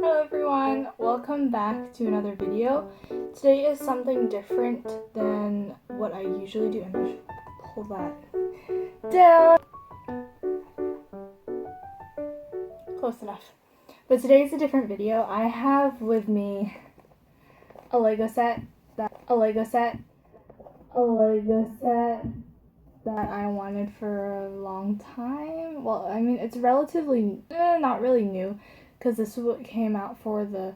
Hello everyone, welcome back to another video. Today is something different than what I usually do, and I should pull that down. Close enough. But today is a different video. I have with me a Lego set that I wanted for a long time. Well, I mean, it's relatively not really new, because this is what came out for the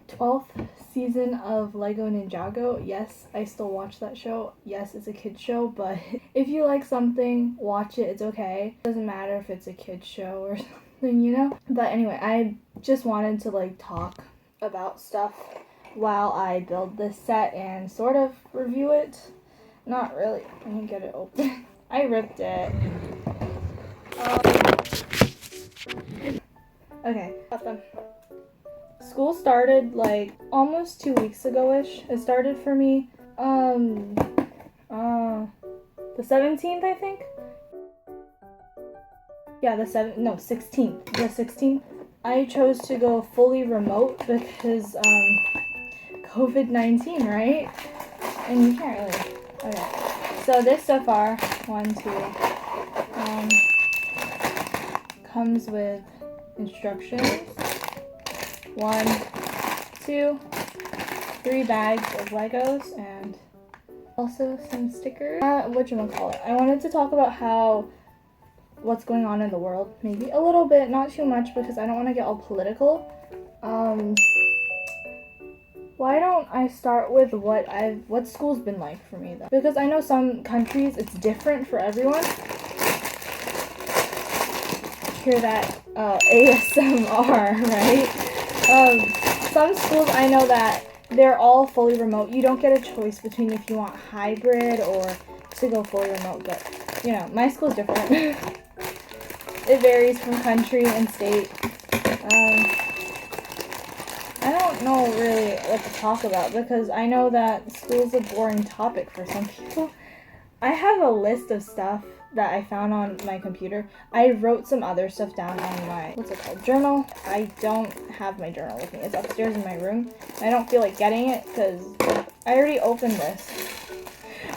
12th season of Lego Ninjago. Yes, I still watch that show. Yes, it's a kid's show, but if you like something, watch it. It's okay. It doesn't matter if it's a kid's show or something, you know? But anyway, I just wanted to talk about stuff while I build this set and sort of review it. Not really. Let me get it open. I ripped it. Okay, got them. School started almost 2 weeks ago-ish. It started for me the 17th, I think. Yeah, 16th. The 16th. I chose to go fully remote because COVID-19, right? And you can't really. Okay. So this so far, 1, 2, comes with instructions. 1, 2, 3 bags of Legos and also some stickers. Whatchamacallit? I wanted to talk about what's going on in the world. Maybe a little bit, not too much, because I don't want to get all political. Why don't I start with what school's been like for me, though? Because I know some countries it's different for everyone. Hear that ASMR, right? Some schools I know that they're all fully remote. You don't get a choice between if you want hybrid or to go fully remote, but you know, my school's different. It varies from country and state. I don't know really what to talk about because I know that school's a boring topic for some people. I have a list of stuff that I found on my computer. I wrote some other stuff down on my, journal. I don't have my journal with me. It's upstairs in my room. I don't feel like getting it because I already opened this.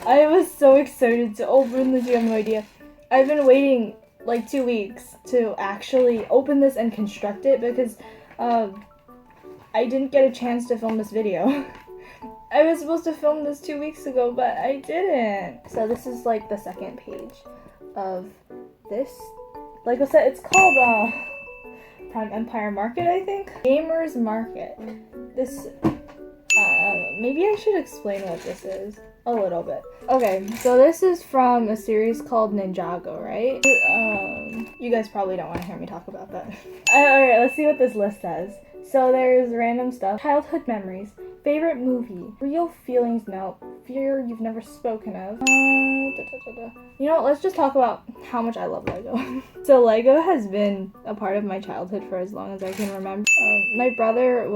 I was so excited to open this, you have no idea. I've been waiting 2 weeks to actually open this and construct it because I didn't get a chance to film this video. I was supposed to film this 2 weeks ago, but I didn't. So this is the second page of this Lego set. It's called Prime Empire Market, I think. Gamers Market. This, maybe I should explain what this is a little bit. Okay, so this is from a series called Ninjago, right? You guys probably don't want to hear me talk about that. Alright, let's see what this list says. So there's random stuff. Childhood memories. Favorite movie. Real feelings note. Fear you've never spoken of. You know what? Let's just talk about how much I love Lego. So Lego has been a part of my childhood for as long as I can remember. My brother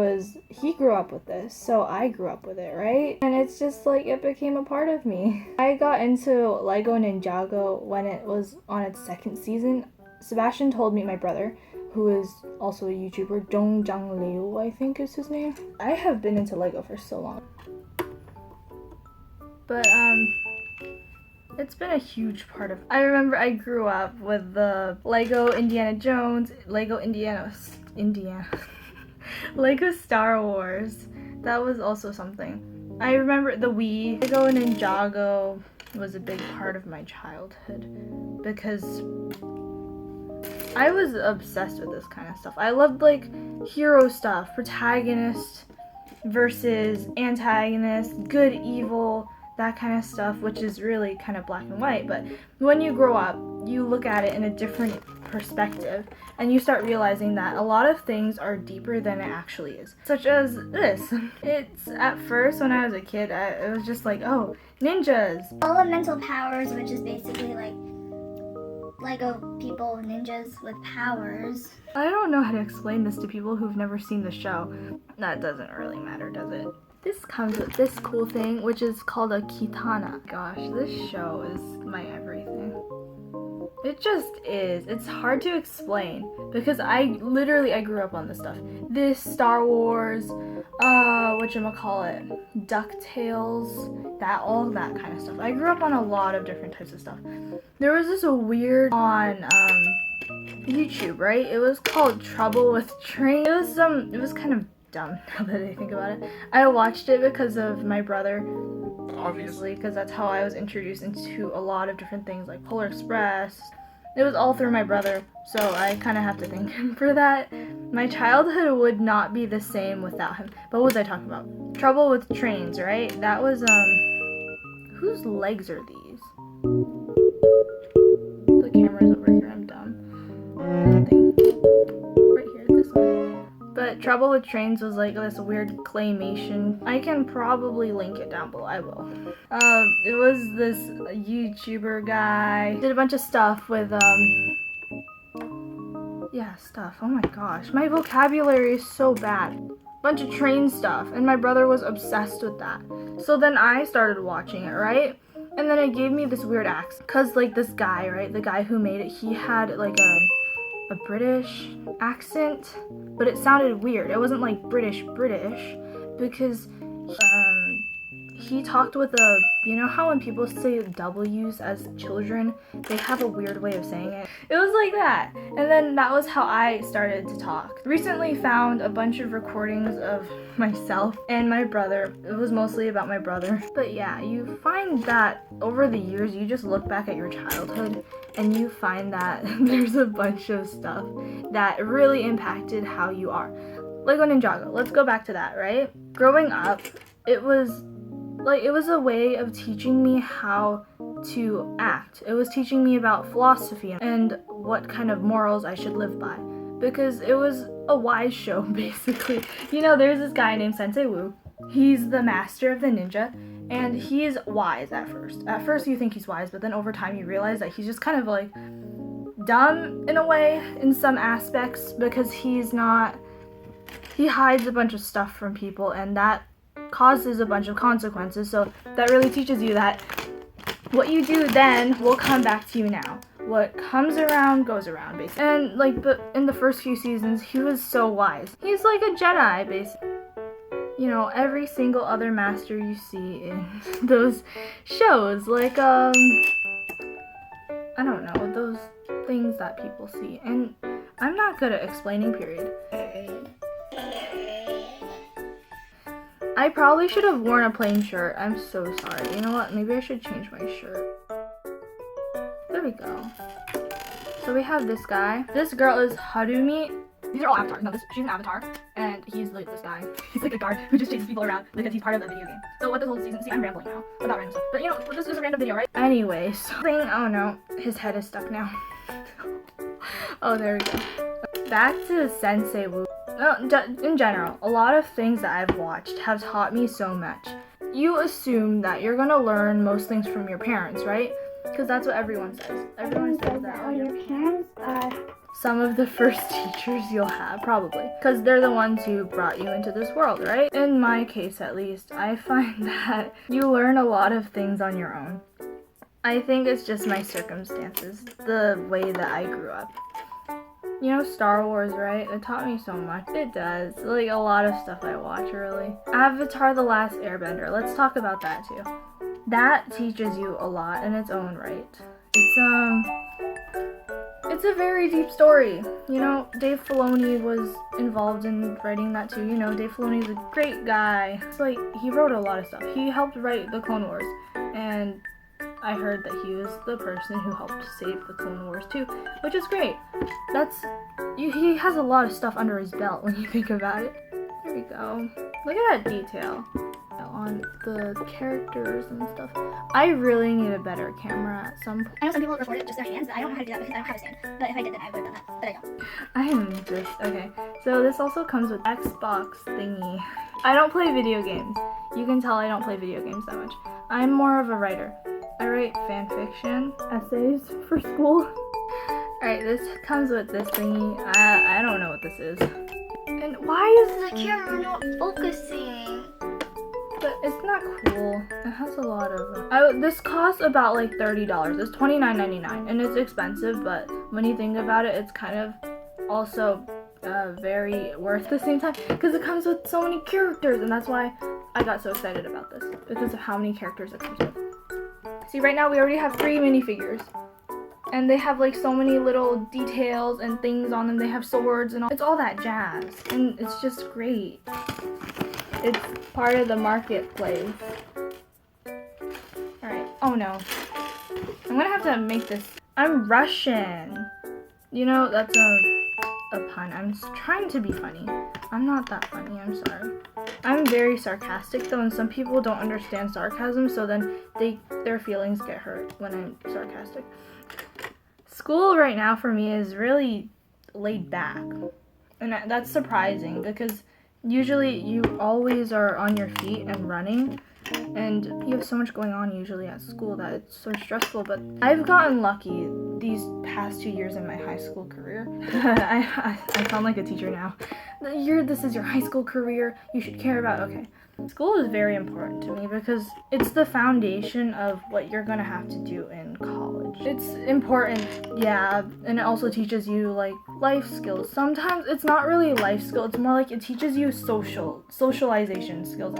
he grew up with this, so I grew up with it, right? And it's just it became a part of me. I got into Lego Ninjago when it was on its second season. Sebastian told me, my brother, who is also a YouTuber, Dongjang Liu, I think is his name. I have been into Lego for so long. But, it's been a huge part of... I remember I grew up with the Lego Indiana Jones, Lego Lego Star Wars. That was also something. I remember the Wii. Lego Ninjago was a big part of my childhood because I was obsessed with this kind of stuff. I loved hero stuff, protagonist versus antagonist, good, evil, that kind of stuff, which is really kind of black and white. But when you grow up, you look at it in a different perspective and you start realizing that a lot of things are deeper than it actually is. Such as this. It's at first when I was a kid, it was just oh, ninjas. Elemental powers, which is basically Lego people, ninjas with powers. I don't know how to explain this to people who've never seen the show. That doesn't really matter, does it? This comes with this cool thing, which is called a kitana. Gosh, this show is my everything. It just is. It's hard to explain because I grew up on this stuff. This Star Wars, whatchamacallit, DuckTales, all that kind of stuff. I grew up on a lot of different types of stuff. There was this weird on YouTube, right? It was called Trouble with Trains. It was kind of dumb now that I think about it. I watched it because of my brother, obviously, because that's how I was introduced into a lot of different things like Polar Express. It was all through my brother, so I kind of have to thank him for that. My childhood would not be the same without him. But what was I talking about? Trouble with Trains, right? That was, whose legs are these? The camera's over here, I'm dumb. Nothing. Right here, this one. But Trouble with Trains was like this weird claymation. I can probably link it down below. I will. It was this YouTuber guy. Did a bunch of stuff with, yeah, stuff. Oh my gosh. My vocabulary is so bad. Bunch of train stuff. And my brother was obsessed with that. So then I started watching it, right? And then it gave me this weird accent. Cause like this guy, right? The guy who made it, he had like a British accent, but it sounded weird. It wasn't like British because he talked with a, you know how when people say W's as children, they have a weird way of saying it. It was like that. And then that was how I started to talk. Recently found a bunch of recordings of myself and my brother. It was mostly about my brother. But yeah, you find that over the years, you just look back at your childhood and you find that there's a bunch of stuff that really impacted how you are. Like on Ninjago, let's go back to that, right? Growing up, it was a way of teaching me how to act. It was teaching me about philosophy and what kind of morals I should live by. Because it was a wise show, basically. You know, there's this guy named Sensei Wu. He's the master of the ninja, and he's wise at first. At first you think he's wise, but then over time you realize that he's just kind of like dumb in a way, in some aspects, because he hides a bunch of stuff from people, and that causes a bunch of consequences. So that really teaches you that what you do then will come back to you now. What comes around goes around, basically. And like, but in the first few seasons, he was so wise. He's like a Jedi, basically. You know, every single other master you see in those shows, like I don't know, those things that people see. And I'm not good at explaining, period. I probably should have worn a plain shirt. I'm so sorry. You know what? Maybe I should change my shirt. There we go. So we have this guy. This girl is Harumi. These are all avatars. No, she's an avatar. And he's like this guy. He's like a guard who just chases people around because he's part of the video game. So what this whole season... See, I'm rambling now about random stuff. But you know, this is a random video, right? Anyway, oh no. His head is stuck now. Oh, there we go. Back to Sensei Wu. In general, a lot of things that I've watched have taught me so much. You assume that you're gonna learn most things from your parents, right? Because that's what everyone says. Everyone says that. Oh, your parents are some of the first teachers you'll have, probably. Because they're the ones who brought you into this world, right? In my case, at least, I find that you learn a lot of things on your own. I think it's just my circumstances, the way that I grew up. You know, Star Wars, right? It taught me so much. It does. Like, a lot of stuff I watch, really. Avatar: The Last Airbender. Let's talk about that, too. That teaches you a lot in its own right. It's a very deep story. You know, Dave Filoni was involved in writing that, too. You know, Dave Filoni's a great guy. It's like, he wrote a lot of stuff. He helped write the Clone Wars. And I heard that he was the person who helped save the Clone Wars too, which is great. He has a lot of stuff under his belt when you think about it. There we go. Look at that detail on the characters and stuff. I really need a better camera at some point. I know some people record it with just their hands, but I don't know how to do that because I don't have a stand. But if I did, then I would have done that. But I don't. I am just, okay. So this also comes with Xbox thingy. I don't play video games. You can tell I don't play video games that much. I'm more of a writer. I write fan fiction, essays for school. Alright, this comes with this thingy. I don't know what this is. And why is the camera not focusing? But it's not cool. It has a lot of this costs about like $30. It's $29.99 and it's expensive, but when you think about it, it's kind of also very worth at the same time because it comes with so many characters, and that's why I got so excited about this, because of how many characters it comes with. See, right now we already have 3 minifigures, and they have like so many little details and things on them. They have swords and all. It's all that jazz, and it's just great. It's part of the marketplace. Alright, oh no. I'm gonna have to make this. I'm Russian. You know, that's a pun. I'm trying to be funny. I'm not that funny, I'm sorry. I'm very sarcastic though, and some people don't understand sarcasm, so then their feelings get hurt when I'm sarcastic. School right now for me is really laid back, and that's surprising because usually you always are on your feet and running, and you have so much going on usually at school that it's so stressful. But I've gotten lucky these past 2 years in my high school career. I sound like a teacher now. This is your high school career. You should care about, okay. School is very important to me because it's the foundation of what you're gonna have to do in college. It's important, yeah, and it also teaches you like life skills. Sometimes it's not really life skill, it's more like it teaches you socialization skills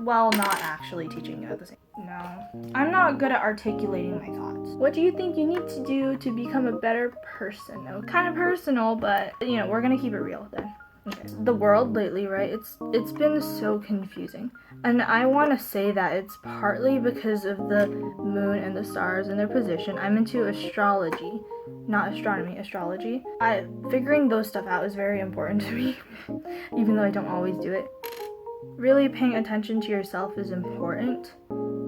while not actually teaching you at the same time. No, I'm not good at articulating my thoughts. What do you think you need to do to become a better person? No, kind of personal, but you know, we're gonna keep it real then. Okay. The world lately, right? It's been so confusing. And I want to say that it's partly because of the moon and the stars and their position. I'm into astrology, not astronomy, astrology. Figuring those stuff out is very important to me, even though I don't always do it. Really paying attention to yourself is important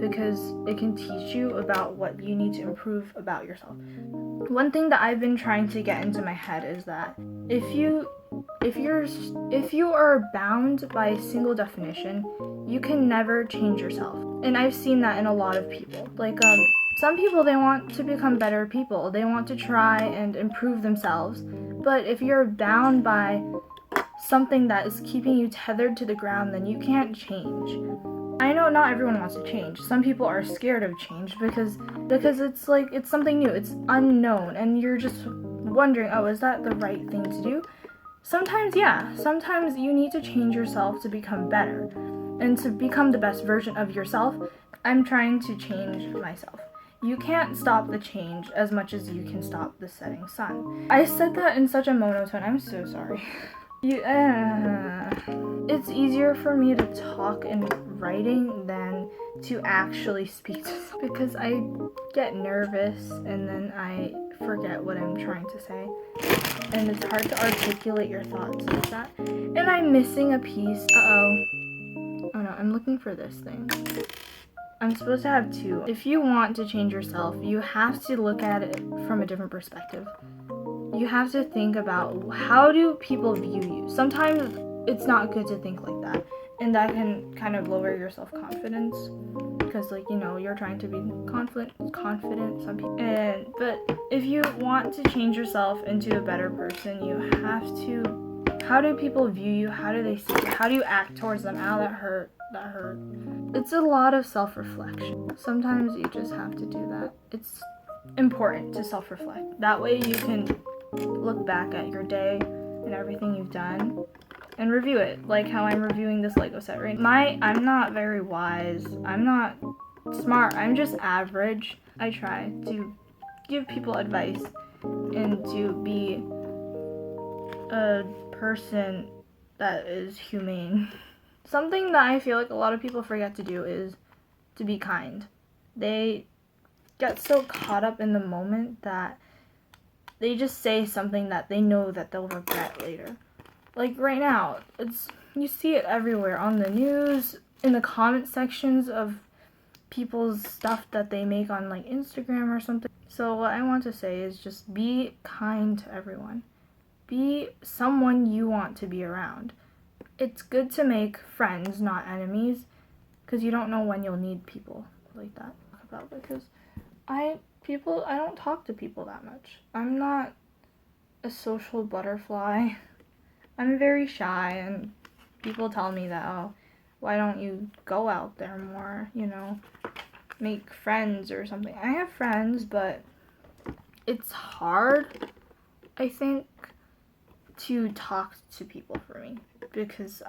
because it can teach you about what you need to improve about yourself. One thing that I've been trying to get into my head is that if you are bound by a single definition, you can never change yourself. And I've seen that in a lot of people. Like some people, they want to become better people. They want to try and improve themselves. But if you're bound by something that is keeping you tethered to the ground, then you can't change. I know not everyone wants to change. Some people are scared of change because it's like it's something new, it's unknown, and you're just wondering, oh, is that the right thing to do? Sometimes, yeah. Sometimes you need to change yourself to become better and to become the best version of yourself. I'm trying to change myself. You can't stop the change as much as you can stop the setting sun. I said that in such a monotone. I'm so sorry. It's easier for me to talk in writing than to actually speak because I get nervous and then I forget what I'm trying to say, and it's hard to articulate your thoughts like that. And I'm missing a piece. Oh no, I'm looking for this thing. I'm supposed to have 2. If you want to change yourself, you have to look at it from a different perspective. You have to think about, how do people view you? Sometimes it's not good to think like that, and that can kind of lower your self-confidence because, like, you know, you're trying to be confident, some people. But if you want to change yourself into a better person, you have to, how do people view you? How do they see you? How do you act towards them? Ow, that hurt. It's a lot of self-reflection. Sometimes you just have to do that. It's important to self-reflect. That way you can look back at your day and everything you've done and review it, like how I'm reviewing this Lego set right now. I'm not very wise, I'm not smart, I'm just average. I try to give people advice and to be a person that is humane. Something that I feel like a lot of people forget to do is to be kind. They get so caught up in the moment that they just say something that they know that they'll regret later. Like right now, you see it everywhere, on the news, in the comment sections of people's stuff that they make on like Instagram or something. So what I want to say is just be kind to everyone. Be someone you want to be around. It's good to make friends, not enemies, because you don't know when you'll need people like that. Because I don't talk to people that much. I'm not a social butterfly. I'm very shy, and people tell me that, oh, why don't you go out there more, you know, make friends or something. I have friends, but it's hard, I think, to talk to people for me, because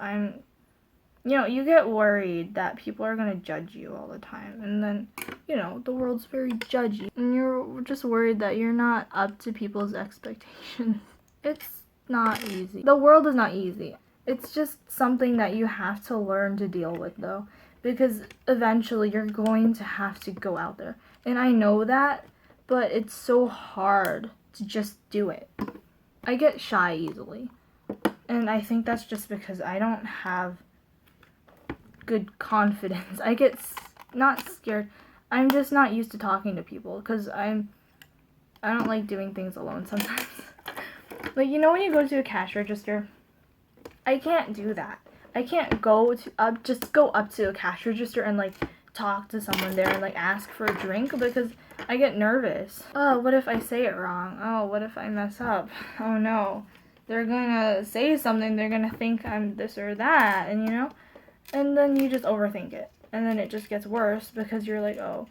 you get worried that people are going to judge you all the time, and then, the world's very judgy, and you're just worried that you're not up to people's expectations. It's not easy. The world is not easy. It's just something that you have to learn to deal with, though, because eventually you're going to have to go out there. And I know that, but it's so hard to just do it. I get shy easily. And I think that's just because I don't have good confidence. I get not scared. I'm just not used to talking to people because I don't like doing things alone sometimes. Like, when you go to a cash register, I can't do that. I can't go up to a cash register and like talk to someone there and like ask for a drink because I get nervous. Oh, what if I say it wrong? Oh, what if I mess up? Oh no, they're gonna say something. They're gonna think I'm this or that, and and then you just overthink it, and then it just gets worse because you're like, oh,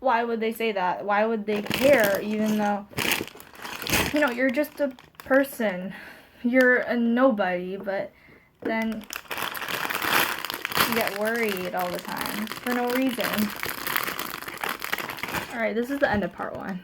why would they say that? Why would they care? Even though you're just a person. You're a nobody, but then you get worried all the time for no reason. Alright, this is the end of part 1.